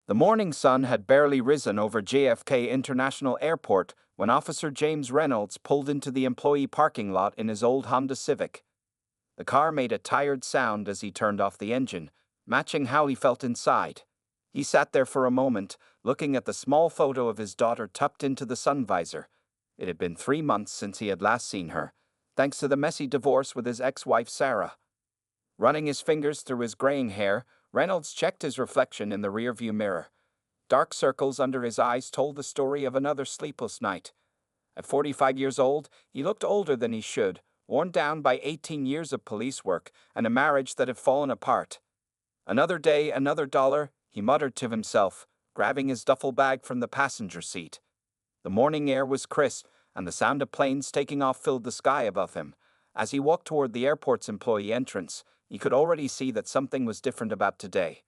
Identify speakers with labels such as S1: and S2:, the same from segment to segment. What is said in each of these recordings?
S1: The morning sun had barely risen over JFK International Airport when Officer James Reynolds pulled into the employee parking lot in his old Honda Civic. The car made a tired sound as he turned off the engine, matching how he felt inside. He sat there for a moment, looking at the small photo of his daughter tucked into the sun visor. It had been 3 months since he had last seen her, thanks to the messy divorce with his ex-wife Sarah. Running his fingers through his graying hair, Reynolds checked his reflection in the rearview mirror. Dark circles under his eyes told the story of another sleepless night. At 45 years old, he looked older than he should, worn down by 18 years of police work and a marriage that had fallen apart. Another day, another dollar, he muttered to himself, grabbing his duffel bag from the passenger seat. The morning air was crisp, and the sound of planes taking off filled the sky above him. As he walked toward the airport's employee entrance, he could already see that something was different about today.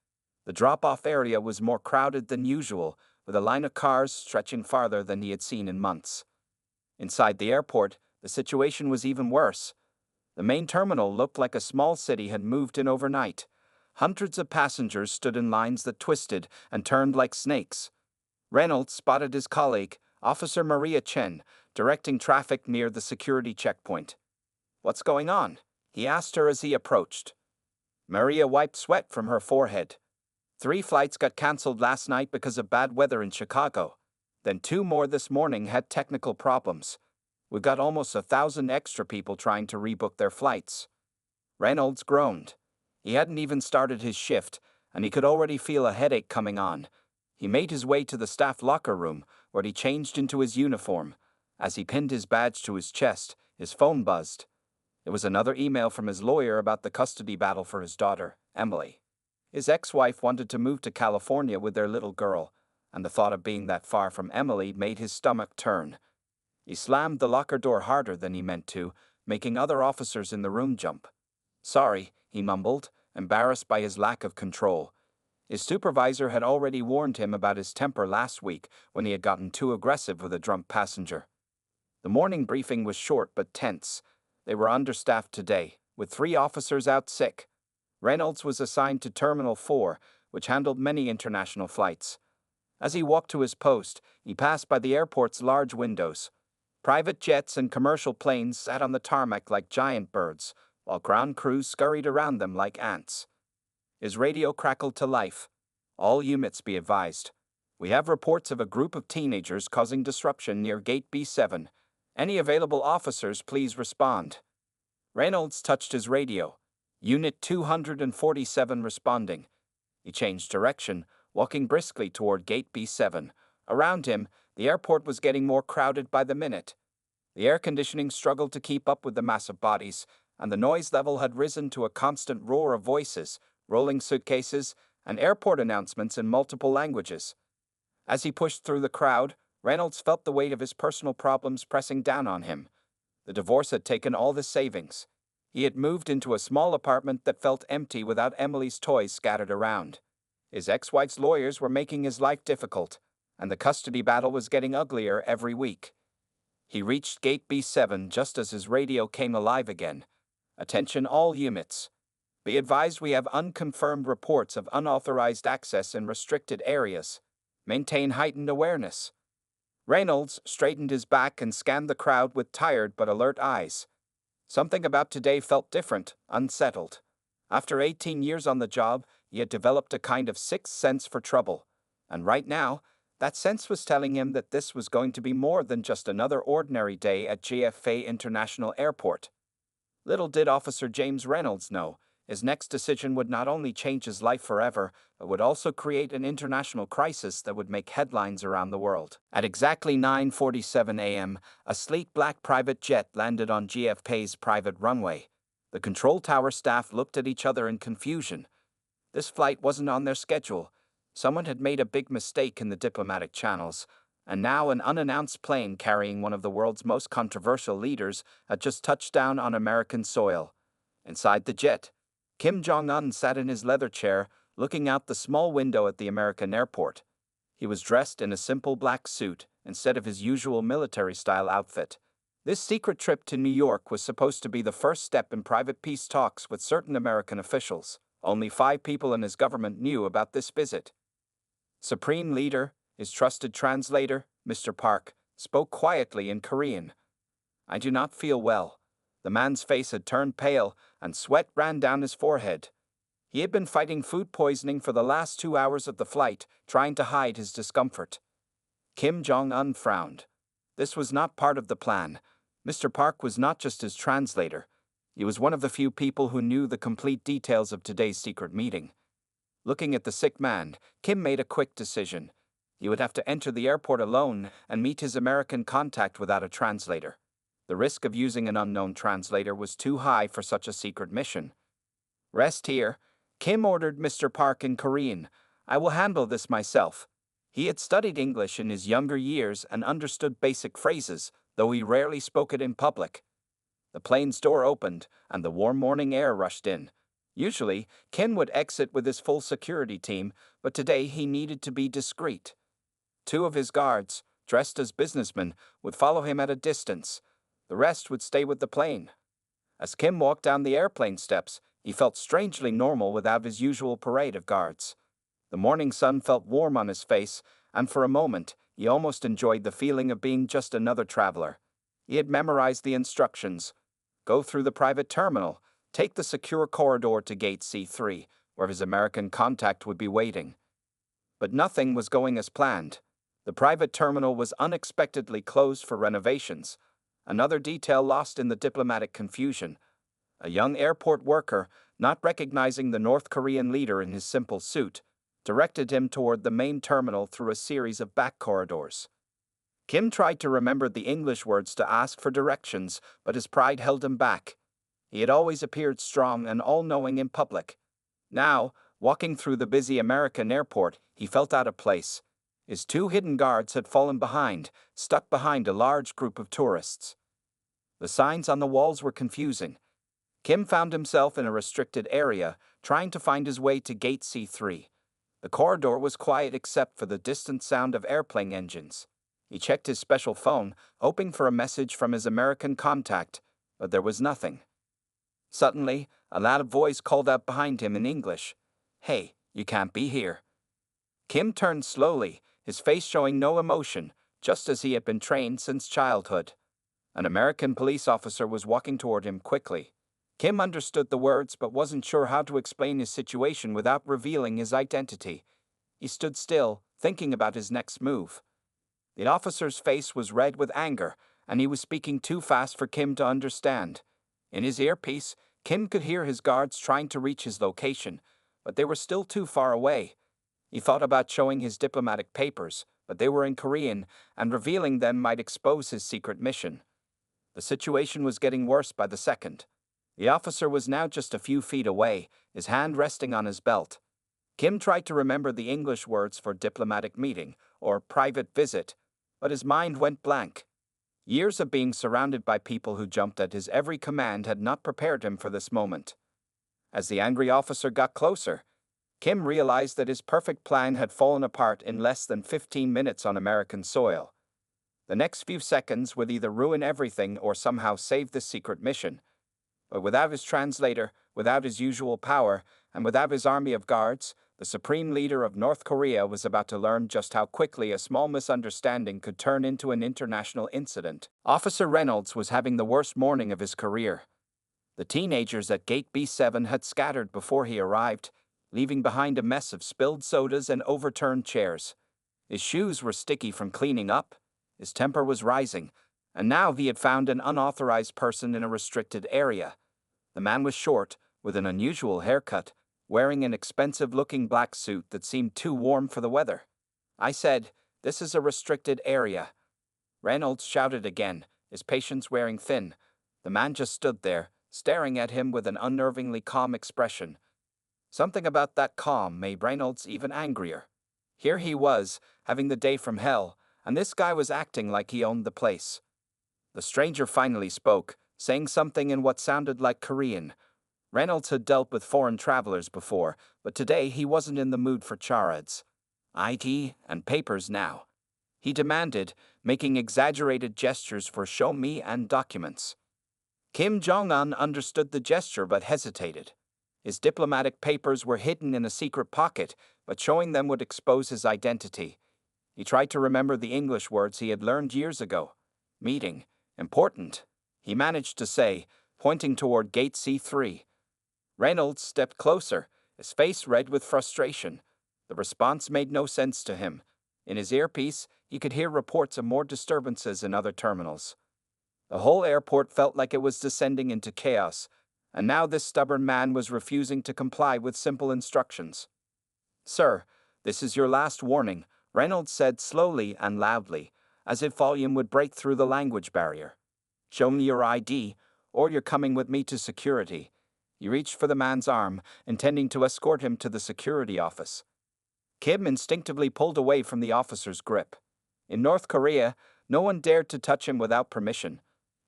S1: The drop-off area was more crowded than usual, with a line of cars stretching farther than he had seen in months. Inside the airport, the situation was even worse. The main terminal looked like a small city had moved in overnight. Hundreds of passengers stood in lines that twisted and turned like snakes. Reynolds spotted his colleague, Officer Maria Chen, directing traffic near the security checkpoint. "What's going on?" he asked her as he approached. Maria wiped sweat from her forehead. 3 flights got cancelled last night because of bad weather in Chicago. Then 2 more this morning had technical problems. We've got almost 1,000 extra people trying to rebook their flights. Reynolds groaned. He hadn't even started his shift, and he could already feel a headache coming on. He made his way to the staff locker room, where he changed into his uniform. As he pinned his badge to his chest, his phone buzzed. It was another email from his lawyer about the custody battle for his daughter, Emily. His ex-wife wanted to move to California with their little girl, and the thought of being that far from Emily made his stomach turn. He slammed the locker door harder than he meant to, making other officers in the room jump. "Sorry," he mumbled, embarrassed by his lack of control. His supervisor had already warned him about his temper last week when he had gotten too aggressive with a drunk passenger. The morning briefing was short but tense. They were understaffed today, with 3 officers out sick. Reynolds was assigned to Terminal 4, which handled many international flights. As he walked to his post, he passed by the airport's large windows. Private jets and commercial planes sat on the tarmac like giant birds, while ground crews scurried around them like ants. His radio crackled to life. "All units be advised. We have reports of a group of teenagers causing disruption near Gate B7. Any available officers, please respond." Reynolds touched his radio. Unit 247 responding. He changed direction, walking briskly toward Gate B7. Around him, the airport was getting more crowded by the minute. The air conditioning struggled to keep up with the massive bodies, and the noise level had risen to a constant roar of voices, rolling suitcases, and airport announcements in multiple languages. As he pushed through the crowd, Reynolds felt the weight of his personal problems pressing down on him. The divorce had taken all his savings. He had moved into a small apartment that felt empty without Emily's toys scattered around. His ex-wife's lawyers were making his life difficult, and the custody battle was getting uglier every week. He reached Gate B7 just as his radio came alive again. "Attention all units. Be advised we have unconfirmed reports of unauthorized access in restricted areas. Maintain heightened awareness." Reynolds straightened his back and scanned the crowd with tired but alert eyes. Something about today felt different, unsettled. After 18 years on the job, he had developed a kind of sixth sense for trouble. And right now, that sense was telling him that this was going to be more than just another ordinary day at JFK International Airport. Little did Officer James Reynolds know, his next decision would not only change his life forever, but would also create an international crisis that would make headlines around the world. At exactly 9:47 a.m., a sleek black private jet landed on JFK's private runway. The control tower staff looked at each other in confusion. This flight wasn't on their schedule. Someone had made a big mistake in the diplomatic channels, and now an unannounced plane carrying one of the world's most controversial leaders had just touched down on American soil. Inside the jet, Kim Jong sat in his leather chair, looking out the small window at the American airport. He was dressed in a simple black suit instead of his usual military-style outfit. This secret trip to New York was supposed to be the first step in private peace talks with certain American officials. Only 5 people in his government knew about this visit. Supreme Leader, his trusted translator, Mr. Park, spoke quietly in Korean. I do not feel well. The man's face had turned pale, and sweat ran down his forehead. He had been fighting food poisoning for the last 2 hours of the flight, trying to hide his discomfort. Kim Jong-un frowned. This was not part of the plan. Mr. Park was not just his translator. He was one of the few people who knew the complete details of today's secret meeting. Looking at the sick man, Kim made a quick decision. He would have to enter the airport alone and meet his American contact without a translator. The risk of using an unknown translator was too high for such a secret mission. Rest here, Kim ordered Mr. Park in Korean. I will handle this myself. He had studied English in his younger years and understood basic phrases, though he rarely spoke it in public. The plane's door opened, and the warm morning air rushed in. Usually, Kim would exit with his full security team, but today he needed to be discreet. 2 of his guards, dressed as businessmen, would follow him at a distance. The rest would stay with the plane. As Kim walked down the airplane steps, he felt strangely normal without his usual parade of guards. The morning sun felt warm on his face, and for a moment, he almost enjoyed the feeling of being just another traveler. He had memorized the instructions. Go through the private terminal, take the secure corridor to gate C3, where his American contact would be waiting. But nothing was going as planned. The private terminal was unexpectedly closed for renovations. Another detail lost in the diplomatic confusion. A young airport worker, not recognizing the North Korean leader in his simple suit, directed him toward the main terminal through a series of back corridors. Kim tried to remember the English words to ask for directions, but his pride held him back. He had always appeared strong and all-knowing in public. Now, walking through the busy American airport, he felt out of place. His 2 hidden guards had fallen behind, stuck behind a large group of tourists. The signs on the walls were confusing. Kim found himself in a restricted area, trying to find his way to gate C3. The corridor was quiet except for the distant sound of airplane engines. He checked his special phone, hoping for a message from his American contact, but there was nothing. Suddenly, a loud voice called out behind him in English, "Hey, you can't be here." Kim turned slowly, his face showing no emotion, just as he had been trained since childhood. An American police officer was walking toward him quickly. Kim understood the words but wasn't sure how to explain his situation without revealing his identity. He stood still, thinking about his next move. The officer's face was red with anger, and he was speaking too fast for Kim to understand. In his earpiece, Kim could hear his guards trying to reach his location, but they were still too far away. He thought about showing his diplomatic papers, but they were in Korean, and revealing them might expose his secret mission. The situation was getting worse by the second. The officer was now just a few feet away, his hand resting on his belt. Kim tried to remember the English words for diplomatic meeting, or private visit, but his mind went blank. Years of being surrounded by people who jumped at his every command had not prepared him for this moment. As the angry officer got closer, Kim realized that his perfect plan had fallen apart in less than 15 minutes on American soil. The next few seconds would either ruin everything or somehow save the secret mission. But without his translator, without his usual power, and without his army of guards, the supreme leader of North Korea was about to learn just how quickly a small misunderstanding could turn into an international incident. Officer Reynolds was having the worst morning of his career. The teenagers at Gate B7 had scattered before he arrived, leaving behind a mess of spilled sodas and overturned chairs. His shoes were sticky from cleaning up, his temper was rising, and now he had found an unauthorized person in a restricted area. The man was short, with an unusual haircut, wearing an expensive-looking black suit that seemed too warm for the weather. I said, "This is a restricted area." Reynolds shouted again, his patience wearing thin. The man just stood there, staring at him with an unnervingly calm expression. Something about that calm made Reynolds even angrier. Here he was, having the day from hell, and this guy was acting like he owned the place. The stranger finally spoke, saying something in what sounded like Korean. Reynolds had dealt with foreign travelers before, but today he wasn't in the mood for charads. ID and papers now. He demanded, making exaggerated gestures for show me and documents. Kim Jong-un understood the gesture but hesitated. His diplomatic papers were hidden in a secret pocket, but showing them would expose his identity. He tried to remember the English words he had learned years ago. Meeting. Important. He managed to say, pointing toward gate C3. Reynolds stepped closer, his face red with frustration. The response made no sense to him. In his earpiece, he could hear reports of more disturbances in other terminals. The whole airport felt like it was descending into chaos, and now this stubborn man was refusing to comply with simple instructions. "Sir, this is your last warning," Reynolds said slowly and loudly, as if volume would break through the language barrier. "Show me your ID, or you're coming with me to security." He reached for the man's arm, intending to escort him to the security office. Kim instinctively pulled away from the officer's grip. In North Korea, no one dared to touch him without permission.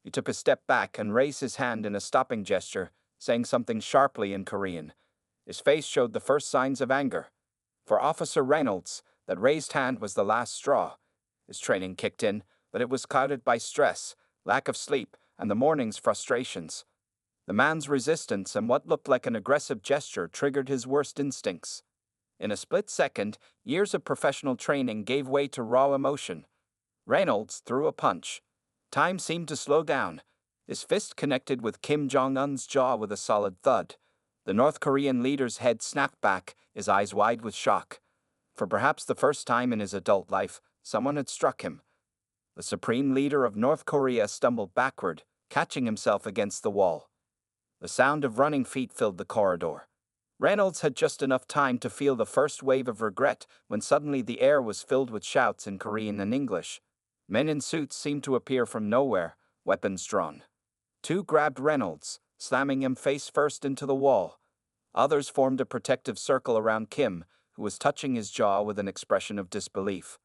S1: He took a step back and raised his hand in a stopping gesture, saying something sharply in Korean. His face showed the first signs of anger. For Officer Reynolds, that raised hand was the last straw. His training kicked in, but it was clouded by stress, lack of sleep, and the morning's frustrations. The man's resistance and what looked like an aggressive gesture triggered his worst instincts. In a split second, years of professional training gave way to raw emotion. Reynolds threw a punch. Time seemed to slow down. His fist connected with Kim Jong-un's jaw with a solid thud. The North Korean leader's head snapped back, his eyes wide with shock. For perhaps the first time in his adult life, someone had struck him. The supreme leader of North Korea stumbled backward, catching himself against the wall. The sound of running feet filled the corridor. Reynolds had just enough time to feel the first wave of regret when suddenly the air was filled with shouts in Korean and English. Men in suits seemed to appear from nowhere, weapons drawn. Two grabbed Reynolds, slamming him face first into the wall. Others formed a protective circle around Kim, who was touching his jaw with an expression of disbelief.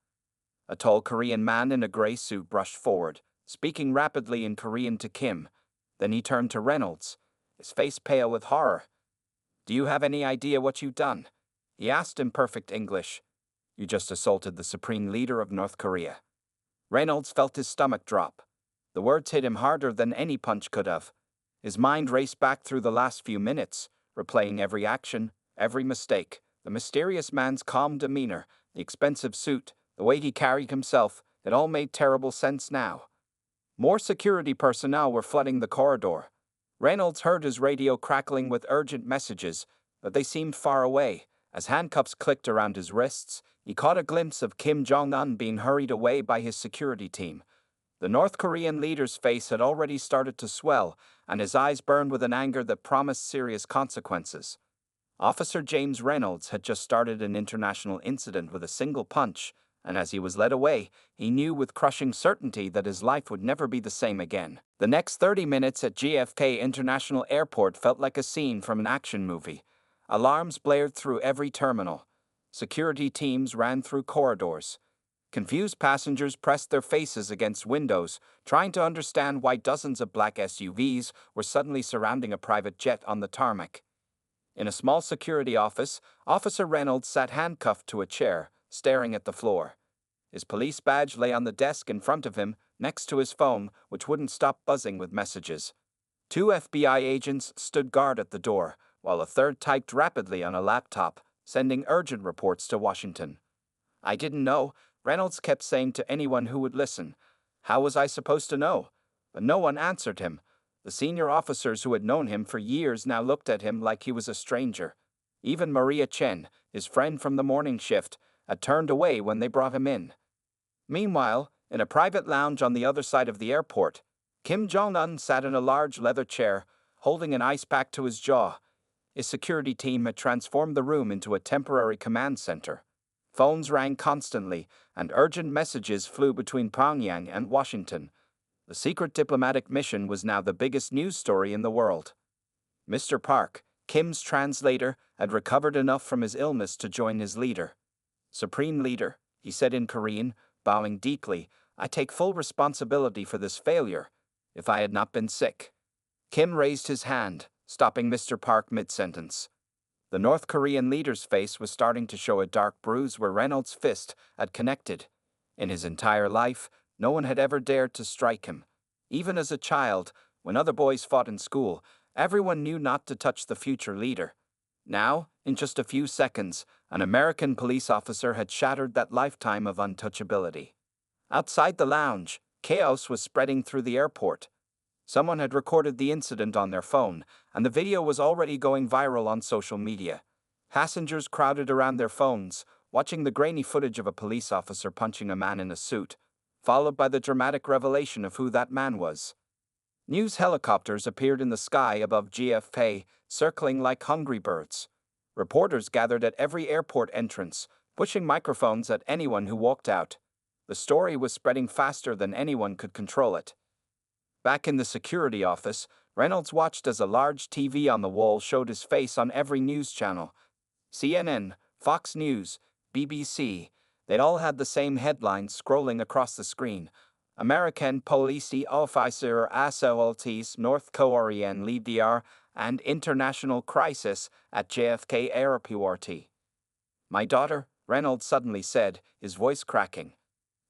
S1: A tall Korean man in a gray suit brushed forward, speaking rapidly in Korean to Kim. Then he turned to Reynolds, his face pale with horror. "Do you have any idea what you've done?" he asked in perfect English. "You just assaulted the supreme leader of North Korea." Reynolds felt his stomach drop. The words hit him harder than any punch could have. His mind raced back through the last few minutes, replaying every action, every mistake, the mysterious man's calm demeanor, the expensive suit, the way he carried himself. It all made terrible sense now. More security personnel were flooding the corridor. Reynolds heard his radio crackling with urgent messages, but they seemed far away. As handcuffs clicked around his wrists, he caught a glimpse of Kim Jong-un being hurried away by his security team. The North Korean leader's face had already started to swell, and his eyes burned with an anger that promised serious consequences. Officer James Reynolds had just started an international incident with a single punch, and as he was led away, he knew with crushing certainty that his life would never be the same again. The next 30 minutes at JFK International Airport felt like a scene from an action movie. Alarms blared through every terminal. Security teams ran through corridors. Confused passengers pressed their faces against windows, trying to understand why dozens of black SUVs were suddenly surrounding a private jet on the tarmac. In a small security office, Officer Reynolds sat handcuffed to a chair, staring at the floor. His police badge lay on the desk in front of him, next to his phone, which wouldn't stop buzzing with messages. Two FBI agents stood guard at the door, while a third typed rapidly on a laptop, sending urgent reports to Washington. "I didn't know," Reynolds kept saying to anyone who would listen. "How was I supposed to know?" But no one answered him. The senior officers who had known him for years now looked at him like he was a stranger. Even Maria Chen, his friend from the morning shift, had turned away when they brought him in. Meanwhile, in a private lounge on the other side of the airport, Kim Jong-un sat in a large leather chair, holding an ice pack to his jaw. His security team had transformed the room into a temporary command center. Phones rang constantly, and urgent messages flew between Pyongyang and Washington. The secret diplomatic mission was now the biggest news story in the world. Mr. Park, Kim's translator, had recovered enough from his illness to join his leader. "Supreme Leader," he said in Korean, bowing deeply, "I take full responsibility for this failure. If I had not been sick." Kim raised his hand, stopping Mr. Park mid-sentence. The North Korean leader's face was starting to show a dark bruise where Reynolds' fist had connected. In his entire life, no one had ever dared to strike him. Even as a child, when other boys fought in school, everyone knew not to touch the future leader. Now, in just a few seconds, an American police officer had shattered that lifetime of untouchability. Outside the lounge, chaos was spreading through the airport. Someone had recorded the incident on their phone, and the video was already going viral on social media. Passengers crowded around their phones, watching the grainy footage of a police officer punching a man in a suit, followed by the dramatic revelation of who that man was. News helicopters appeared in the sky above JFK, circling like hungry birds. Reporters gathered at every airport entrance, pushing microphones at anyone who walked out. The story was spreading faster than anyone could control it. Back in the security office, Reynolds watched as a large TV on the wall showed his face on every news channel. CNN, Fox News, BBC, they all had the same headlines scrolling across the screen. American police officer assaults North Korean leader and international crisis at JFK Airport. My daughter, Reynolds suddenly said, his voice cracking.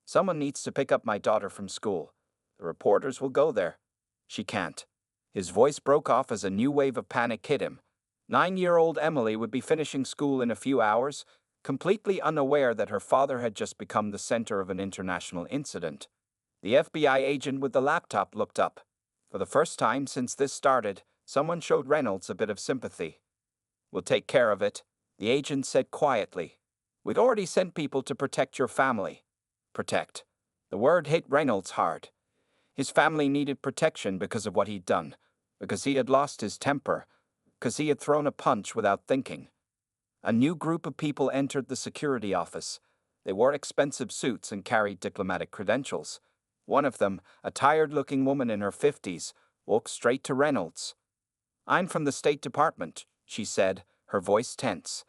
S1: Someone needs to pick up my daughter from school. The reporters will go there. She can't. His voice broke off as a new wave of panic hit him. 9-year-old Emily would be finishing school in a few hours, completely unaware that her father had just become the center of an international incident. The FBI agent with the laptop looked up. For the first time since this started, someone showed Reynolds a bit of sympathy. "We'll take care of it," the agent said quietly. "We'd already sent people to protect your family." Protect. The word hit Reynolds hard. His family needed protection because of what he'd done, because he had lost his temper, because he had thrown a punch without thinking. A new group of people entered the security office. They wore expensive suits and carried diplomatic credentials. One of them, a tired-looking woman in her 50s, walked straight to Reynolds. "I'm from the State Department," she said, her voice tense.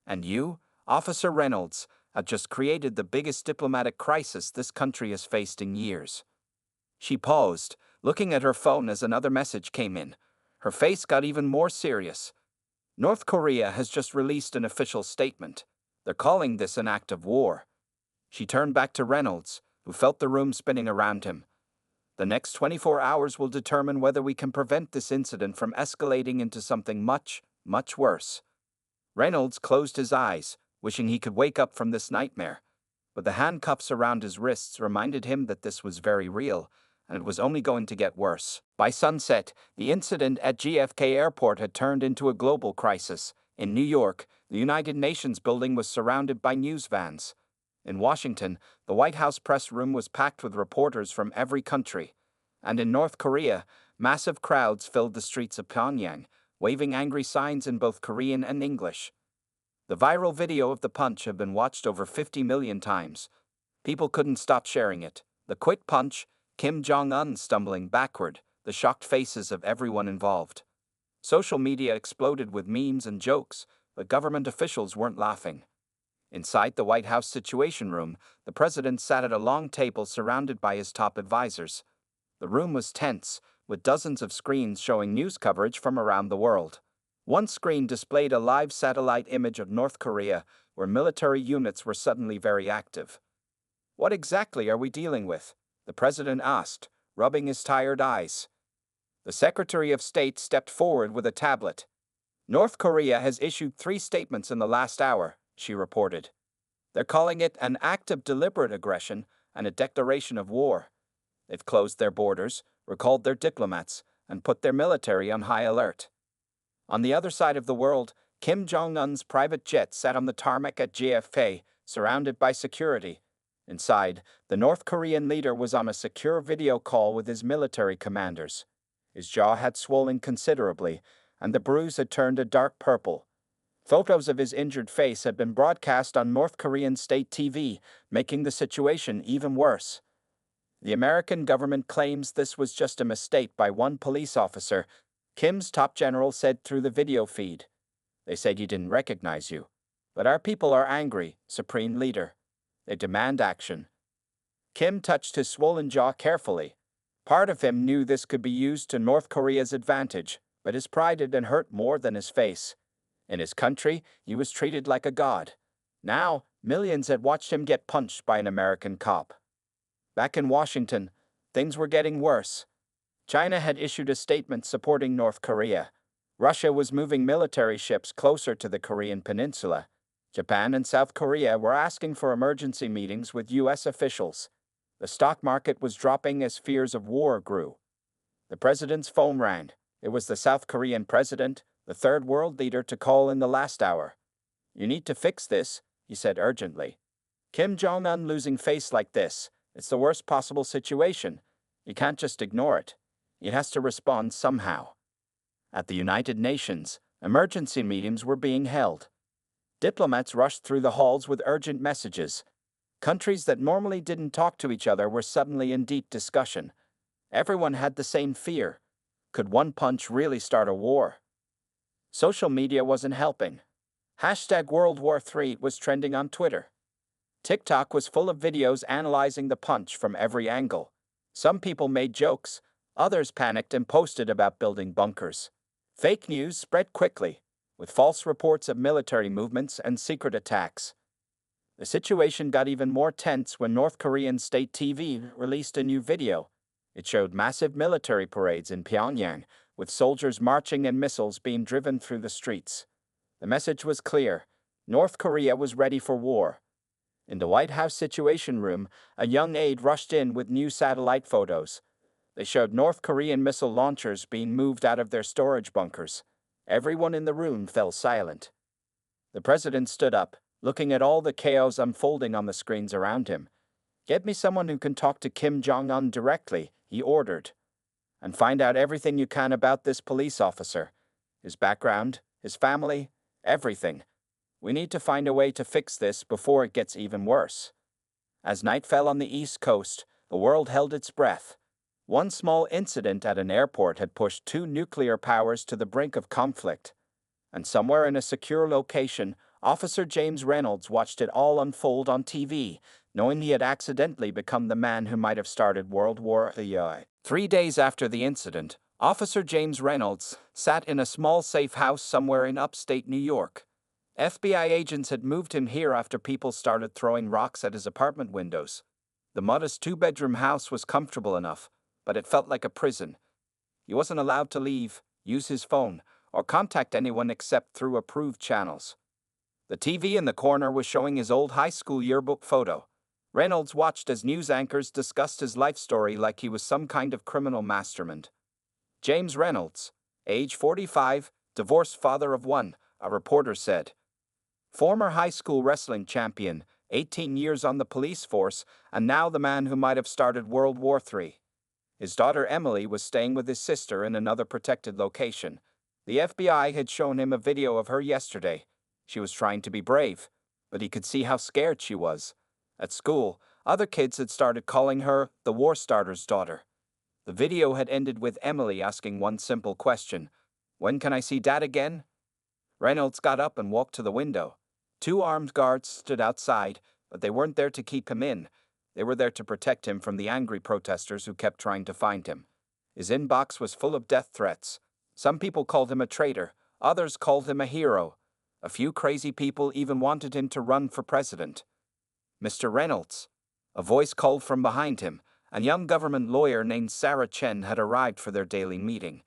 S1: "And you, Officer Reynolds, have just created the biggest diplomatic crisis this country has faced in years." She paused, looking at her phone as another message came in. Her face got even more serious. "North Korea has just released an official statement. They're calling this an act of war." She turned back to Reynolds, who felt the room spinning around him. "The next 24 hours will determine whether we can prevent this incident from escalating into something much, much worse." Reynolds closed his eyes, wishing he could wake up from this nightmare. But the handcuffs around his wrists reminded him that this was very real, and it was only going to get worse. By sunset, the incident at JFK Airport had turned into a global crisis. In New York, the United Nations building was surrounded by news vans. In Washington, the White House press room was packed with reporters from every country. And in North Korea, massive crowds filled the streets of Pyongyang, waving angry signs in both Korean and English. The viral video of the punch had been watched over 50 million times. People couldn't stop sharing it. The quick punch, Kim Jong-un stumbling backward, the shocked faces of everyone involved. Social media exploded with memes and jokes, but government officials weren't laughing. Inside the White House Situation Room, the president sat at a long table surrounded by his top advisors. The room was tense, with dozens of screens showing news coverage from around the world. One screen displayed a live satellite image of North Korea, where military units were suddenly very active. "What exactly are we dealing with?" the president asked, rubbing his tired eyes. The Secretary of State stepped forward with a tablet. "North Korea has issued 3 statements in the last hour," she reported. "They're calling it an act of deliberate aggression and a declaration of war. They've closed their borders, recalled their diplomats, and put their military on high alert." On the other side of the world, Kim Jong-un's private jet sat on the tarmac at JFK, surrounded by security. Inside, the North Korean leader was on a secure video call with his military commanders. His jaw had swollen considerably, and the bruise had turned a dark purple. Photos of his injured face had been broadcast on North Korean state TV, making the situation even worse. The American government claims this was just a mistake by one police officer, Kim's top general said through the video feed. "They said he didn't recognize you. But our people are angry, Supreme Leader. They demand action." Kim touched his swollen jaw carefully. Part of him knew this could be used to North Korea's advantage, but his pride had been hurt more than his face. In his country, he was treated like a god. Now, millions had watched him get punched by an American cop. Back in Washington, things were getting worse. China had issued a statement supporting North Korea. Russia was moving military ships closer to the Korean peninsula. Japan and South Korea were asking for emergency meetings with U.S. officials. The stock market was dropping as fears of war grew. The president's phone rang. It was the South Korean president, the third world leader, to call in the last hour. "You need to fix this," he said urgently. "Kim Jong-un losing face like this. It's the worst possible situation. You can't just ignore it. He has to respond somehow." At the United Nations, emergency meetings were being held. Diplomats rushed through the halls with urgent messages. Countries that normally didn't talk to each other were suddenly in deep discussion. Everyone had the same fear. Could one punch really start a war? Social media wasn't helping. Hashtag World War III was trending on Twitter. TikTok was full of videos analyzing the punch from every angle. Some people made jokes, others panicked and posted about building bunkers. Fake news spread quickly, with false reports of military movements and secret attacks. The situation got even more tense when North Korean state TV released a new video. It showed massive military parades in Pyongyang, with soldiers marching and missiles being driven through the streets. The message was clear: North Korea was ready for war. In the White House Situation Room, a young aide rushed in with new satellite photos. They showed North Korean missile launchers being moved out of their storage bunkers. Everyone in the room fell silent. The president stood up, looking at all the chaos unfolding on the screens around him. "Get me someone who can talk to Kim Jong-un directly," he ordered. "And find out everything you can about this police officer. His background, his family, everything. We need to find a way to fix this before it gets even worse." As night fell on the East Coast, the world held its breath. One small incident at an airport had pushed two nuclear powers to the brink of conflict. And somewhere in a secure location, Officer James Reynolds watched it all unfold on TV, knowing he had accidentally become the man who might have started World War III. 3 days after the incident, Officer James Reynolds sat in a small safe house somewhere in upstate New York. FBI agents had moved him here after people started throwing rocks at his apartment windows. The modest two-bedroom house was comfortable enough, but it felt like a prison. He wasn't allowed to leave, use his phone, or contact anyone except through approved channels. The TV in the corner was showing his old high school yearbook photo. Reynolds watched as news anchors discussed his life story like he was some kind of criminal mastermind. James Reynolds, age 45, divorced father of one, a reporter said. Former high school wrestling champion, 18 years on the police force, and now the man who might have started World War III. His daughter Emily was staying with his sister in another protected location. The FBI had shown him a video of her yesterday. She was trying to be brave, but he could see how scared she was. At school, other kids had started calling her the war starter's daughter. The video had ended with Emily asking one simple question: "When can I see Dad again?" Reynolds got up and walked to the window. Two armed guards stood outside, but they weren't there to keep him in. They were there to protect him from the angry protesters who kept trying to find him. His inbox was full of death threats. Some people called him a traitor, others called him a hero. A few crazy people even wanted him to run for president. "Mr. Reynolds," a voice called from behind him. A young government lawyer named Sarah Chen had arrived for their daily meeting.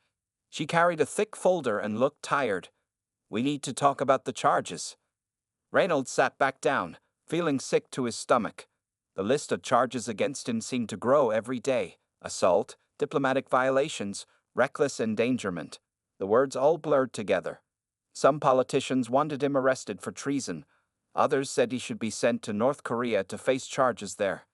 S1: She carried a thick folder and looked tired. "We need to talk about the charges." Reynolds sat back down, feeling sick to his stomach. The list of charges against him seemed to grow every day: assault, diplomatic violations, reckless endangerment. The words all blurred together. Some politicians wanted him arrested for treason. Others said he should be sent to North Korea to face charges there.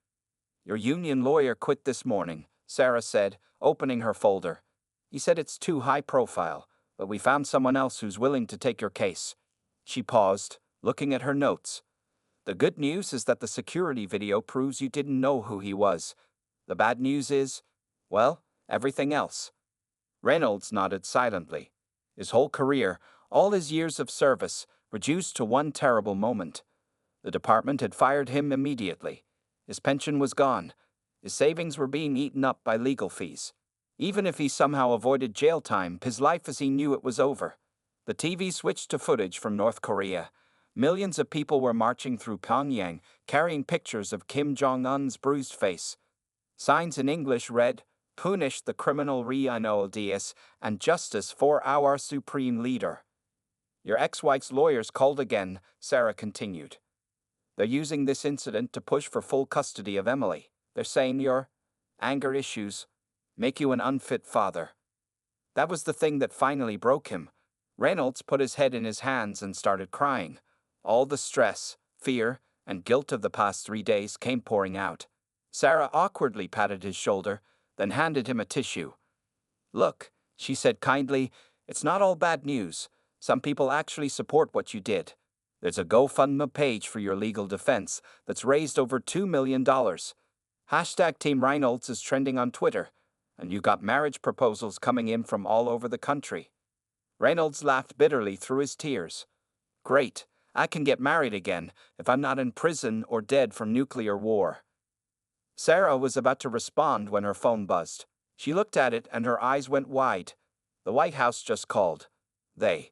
S1: "Your union lawyer quit this morning," Sarah said, opening her folder. "He said it's too high profile, but we found someone else who's willing to take your case." She paused, looking at her notes. "The good news is that the security video proves you didn't know who he was. The bad news is, well, everything else." Reynolds nodded silently. His whole career, all his years of service, reduced to one terrible moment. The department had fired him immediately. His pension was gone. His savings were being eaten up by legal fees. Even if he somehow avoided jail time, his life as he knew it was over. The TV switched to footage from North Korea. Millions of people were marching through Pyongyang, carrying pictures of Kim Jong-un's bruised face. Signs in English read, punish the criminal reanoldias, and justice for our supreme leader. Your ex-wife's lawyers called again, Sarah continued. They're using this incident to push for full custody of Emily. They're saying your anger issues make you an unfit father. That was the thing that finally broke him. Reynolds put his head in his hands and started crying. All the stress, fear, and guilt of the past 3 days came pouring out. Sarah awkwardly patted his shoulder, then handed him a tissue. Look, she said kindly, it's not all bad news. Some people actually support what you did. There's a GoFundMe page for your legal defense that's raised over $2 million. Hashtag Team Reynolds is trending on Twitter, and you got marriage proposals coming in from all over the country. Reynolds laughed bitterly through his tears. Great, I can get married again if I'm not in prison or dead from nuclear war. Sarah was about to respond when her phone buzzed. She looked at it and her eyes went wide. The White House just called. They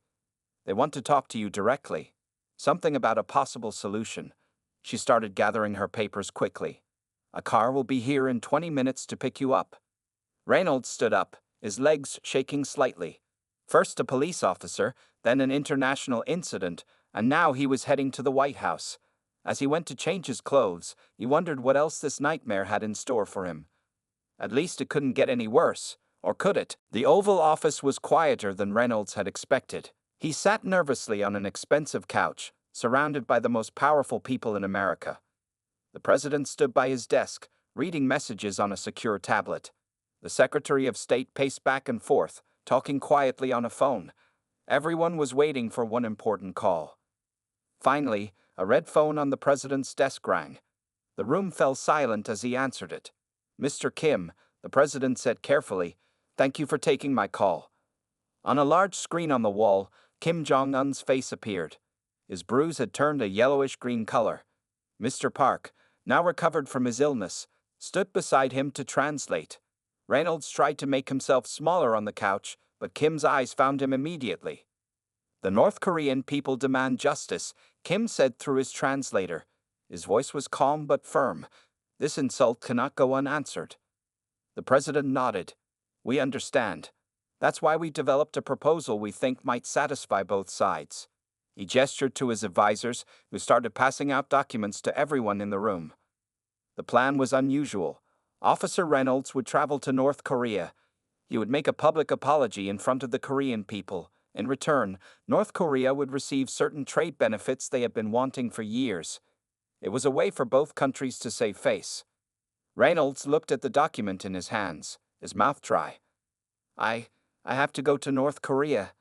S1: want to talk to you directly. Something about a possible solution. She started gathering her papers quickly. A car will be here in 20 minutes to pick you up. Reynolds stood up, his legs shaking slightly. First a police officer, then an international incident, and now he was heading to the White House. As he went to change his clothes, he wondered what else this nightmare had in store for him. At least it couldn't get any worse, or could it? The Oval Office was quieter than Reynolds had expected. He sat nervously on an expensive couch, surrounded by the most powerful people in America. The president stood by his desk, reading messages on a secure tablet. The Secretary of State paced back and forth, talking quietly on a phone. Everyone was waiting for one important call. Finally, a red phone on the president's desk rang. The room fell silent as he answered it. Mr. Kim, the president said carefully, "Thank you for taking my call." On a large screen on the wall, Kim Jong-un's face appeared. His bruise had turned a yellowish-green color. Mr. Park, now recovered from his illness, stood beside him to translate. Reynolds tried to make himself smaller on the couch, but Kim's eyes found him immediately. The North Korean people demand justice, Kim said through his translator. His voice was calm but firm. This insult cannot go unanswered. The president nodded. We understand. That's why we developed a proposal we think might satisfy both sides. He gestured to his advisors, who started passing out documents to everyone in the room. The plan was unusual. Officer Reynolds would travel to North Korea. He would make a public apology in front of the Korean people. In return, North Korea would receive certain trade benefits they had been wanting for years. It was a way for both countries to save face. Reynolds looked at the document in his hands, his mouth dry. I have to go to North Korea.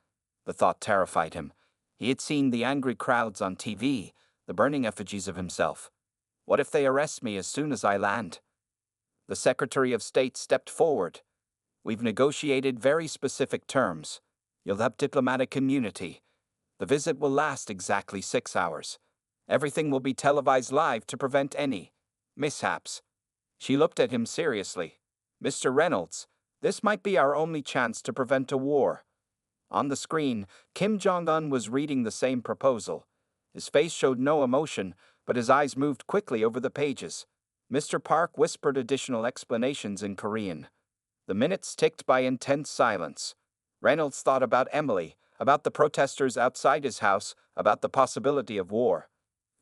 S1: The thought terrified him. He had seen the angry crowds on TV, the burning effigies of himself. What if they arrest me as soon as I land? The Secretary of State stepped forward. We've negotiated very specific terms. You'll have diplomatic immunity. The visit will last exactly 6 hours. Everything will be televised live to prevent any mishaps. She looked at him seriously. Mr. Reynolds, this might be our only chance to prevent a war. On the screen, Kim Jong-un was reading the same proposal. His face showed no emotion, but his eyes moved quickly over the pages. Mr. Park whispered additional explanations in Korean. The minutes ticked by in tense silence. Reynolds thought about Emily, about the protesters outside his house, about the possibility of war.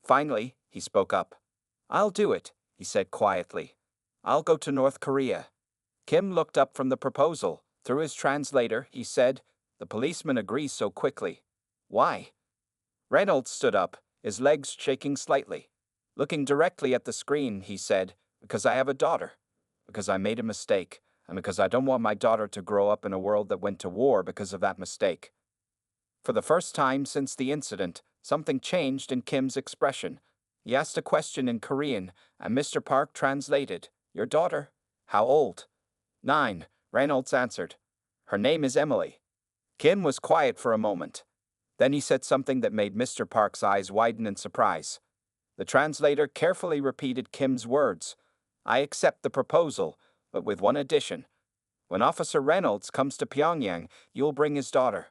S1: Finally, he spoke up. I'll do it, he said quietly. I'll go to North Korea. Kim looked up from the proposal. Through his translator, he said, the policeman agrees so quickly. Why? Reynolds stood up, his legs shaking slightly. Looking directly at the screen, he said, because I have a daughter. Because I made a mistake, and because I don't want my daughter to grow up in a world that went to war because of that mistake. For the first time since the incident, something changed in Kim's expression. He asked a question in Korean, and Mr. Park translated. Your daughter? How old? 9, Reynolds answered. Her name is Emily. Kim was quiet for a moment. Then he said something that made Mr. Park's eyes widen in surprise. The translator carefully repeated Kim's words. I accept the proposal, but with one addition. When Officer Reynolds comes to Pyongyang, you'll bring his daughter.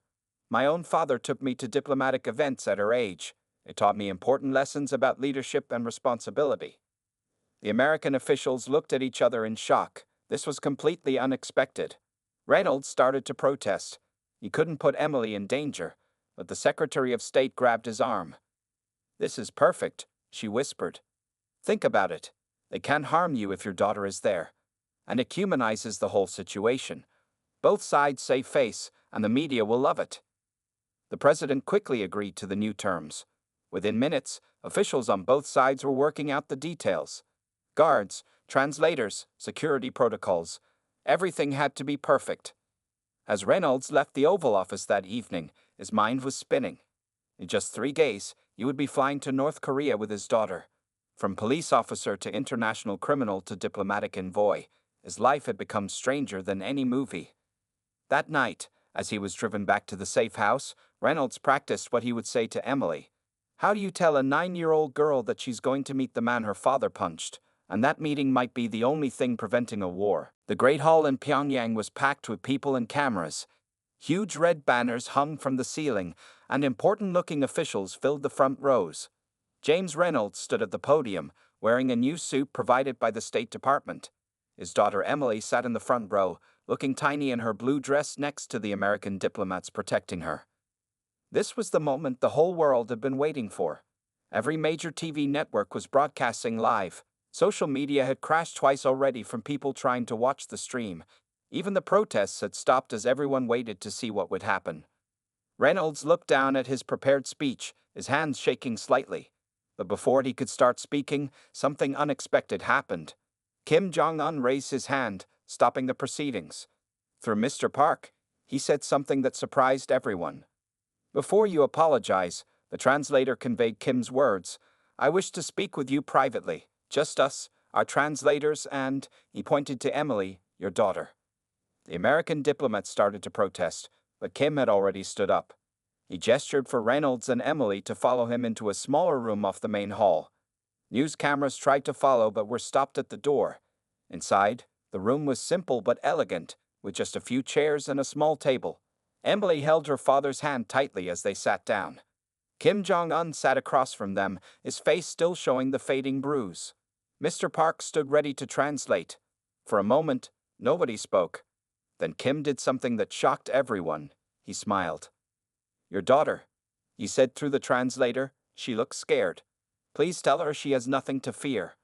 S1: My own father took me to diplomatic events at her age. It taught me important lessons about leadership and responsibility. The American officials looked at each other in shock. This was completely unexpected. Reynolds started to protest. He couldn't put Emily in danger, but the Secretary of State grabbed his arm. "This is perfect," she whispered. "Think about it. They can't harm you if your daughter is there. And it humanizes the whole situation. Both sides save face, and the media will love it." The president quickly agreed to the new terms. Within minutes, officials on both sides were working out the details. Guards, translators, security protocols. Everything had to be perfect. As Reynolds left the Oval Office that evening, his mind was spinning. In just 3 days, he would be flying to North Korea with his daughter. From police officer to international criminal to diplomatic envoy, his life had become stranger than any movie. That night, as he was driven back to the safe house, Reynolds practiced what he would say to Emily. How do you tell a 9-year-old girl that she's going to meet the man her father punched, and that meeting might be the only thing preventing a war? The Great Hall in Pyongyang was packed with people and cameras. Huge red banners hung from the ceiling, and important-looking officials filled the front rows. James Reynolds stood at the podium, wearing a new suit provided by the State Department. His daughter Emily sat in the front row, looking tiny in her blue dress next to the American diplomats protecting her. This was the moment the whole world had been waiting for. Every major TV network was broadcasting live. Social media had crashed twice already from people trying to watch the stream. Even the protests had stopped as everyone waited to see what would happen. Reynolds looked down at his prepared speech, his hands shaking slightly. But before he could start speaking, something unexpected happened. Kim Jong-un raised his hand, stopping the proceedings. Through Mr. Park, he said something that surprised everyone. "Before you apologize," the translator conveyed Kim's words, "I wish to speak with you privately, just us, our translators, and," he pointed to Emily, "your daughter." The American diplomat started to protest, but Kim had already stood up. He gestured for Reynolds and Emily to follow him into a smaller room off the main hall. News cameras tried to follow but were stopped at the door. Inside, the room was simple but elegant, with just a few chairs and a small table. Emily held her father's hand tightly as they sat down. Kim Jong-un sat across from them, his face still showing the fading bruise. Mr. Park stood ready to translate. For a moment, nobody spoke. Then Kim did something that shocked everyone. He smiled. "Your daughter," he said through the translator. "She looks scared. Please tell her she has nothing to fear."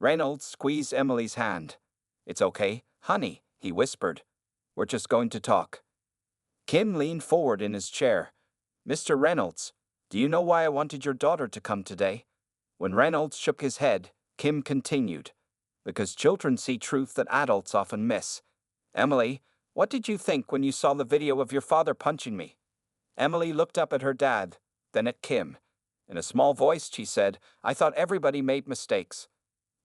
S1: Reynolds squeezed Emily's hand. "It's okay, honey," he whispered. "We're just going to talk." Kim leaned forward in his chair. "Mr. Reynolds, do you know why I wanted your daughter to come today?" When Reynolds shook his head, Kim continued. "Because children see truth that adults often miss. Emily, what did you think when you saw the video of your father punching me?" Emily looked up at her dad, then at Kim. In a small voice, she said, "I thought everybody made mistakes.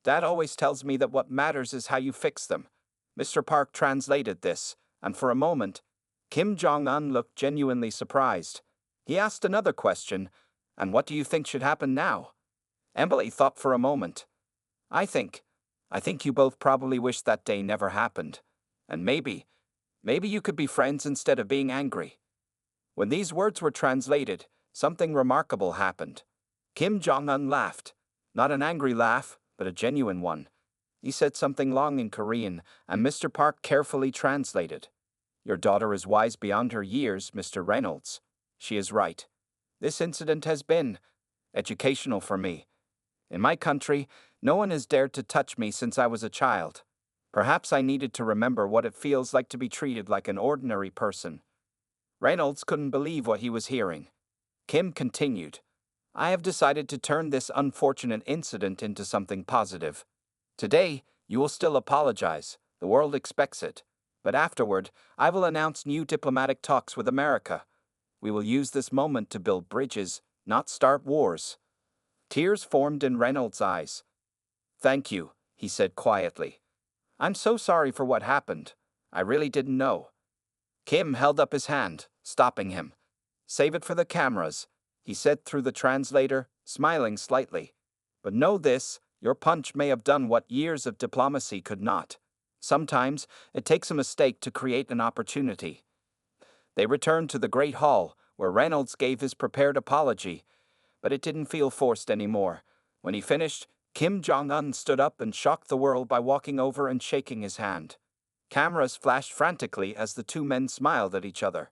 S1: Dad always tells me that what matters is how you fix them." Mr. Park translated this, and for a moment, Kim Jong-un looked genuinely surprised. He asked another question, "And what do you think should happen now?" Emily thought for a moment. I think you both probably wish that day never happened. And maybe you could be friends instead of being angry." When these words were translated, something remarkable happened. Kim Jong-un laughed. Not an angry laugh, but a genuine one. He said something long in Korean, and Mr. Park carefully translated. "Your daughter is wise beyond her years, Mr. Reynolds. She is right. This incident has been educational for me. In my country, no one has dared to touch me since I was a child. Perhaps I needed to remember what it feels like to be treated like an ordinary person." Reynolds couldn't believe what he was hearing. Kim continued, "I have decided to turn this unfortunate incident into something positive. Today, you will still apologize. The world expects it. But afterward, I will announce new diplomatic talks with America. We will use this moment to build bridges, not start wars." Tears formed in Reynolds' eyes. "Thank you," he said quietly. "I'm so sorry for what happened. I really didn't know." Kim held up his hand, stopping him. "Save it for the cameras," he said through the translator, smiling slightly. "But know this, your punch may have done what years of diplomacy could not. Sometimes it takes a mistake to create an opportunity." They returned to the Great Hall, where Reynolds gave his prepared apology, but it didn't feel forced anymore. When he finished, Kim Jong-un stood up and shocked the world by walking over and shaking his hand. Cameras flashed frantically as the two men smiled at each other.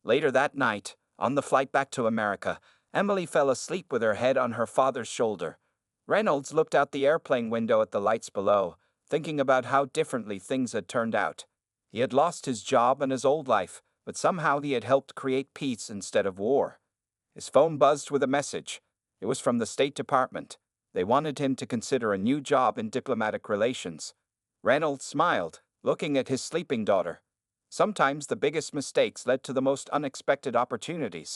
S1: Later that night, on the flight back to America, Emily fell asleep with her head on her father's shoulder. Reynolds looked out the airplane window at the lights below, thinking about how differently things had turned out. He had lost his job and his old life, but somehow he had helped create peace instead of war. His phone buzzed with a message. It was from the State Department. They wanted him to consider a new job in diplomatic relations. Reynolds smiled, looking at his sleeping daughter. Sometimes the biggest mistakes led to the most unexpected opportunities.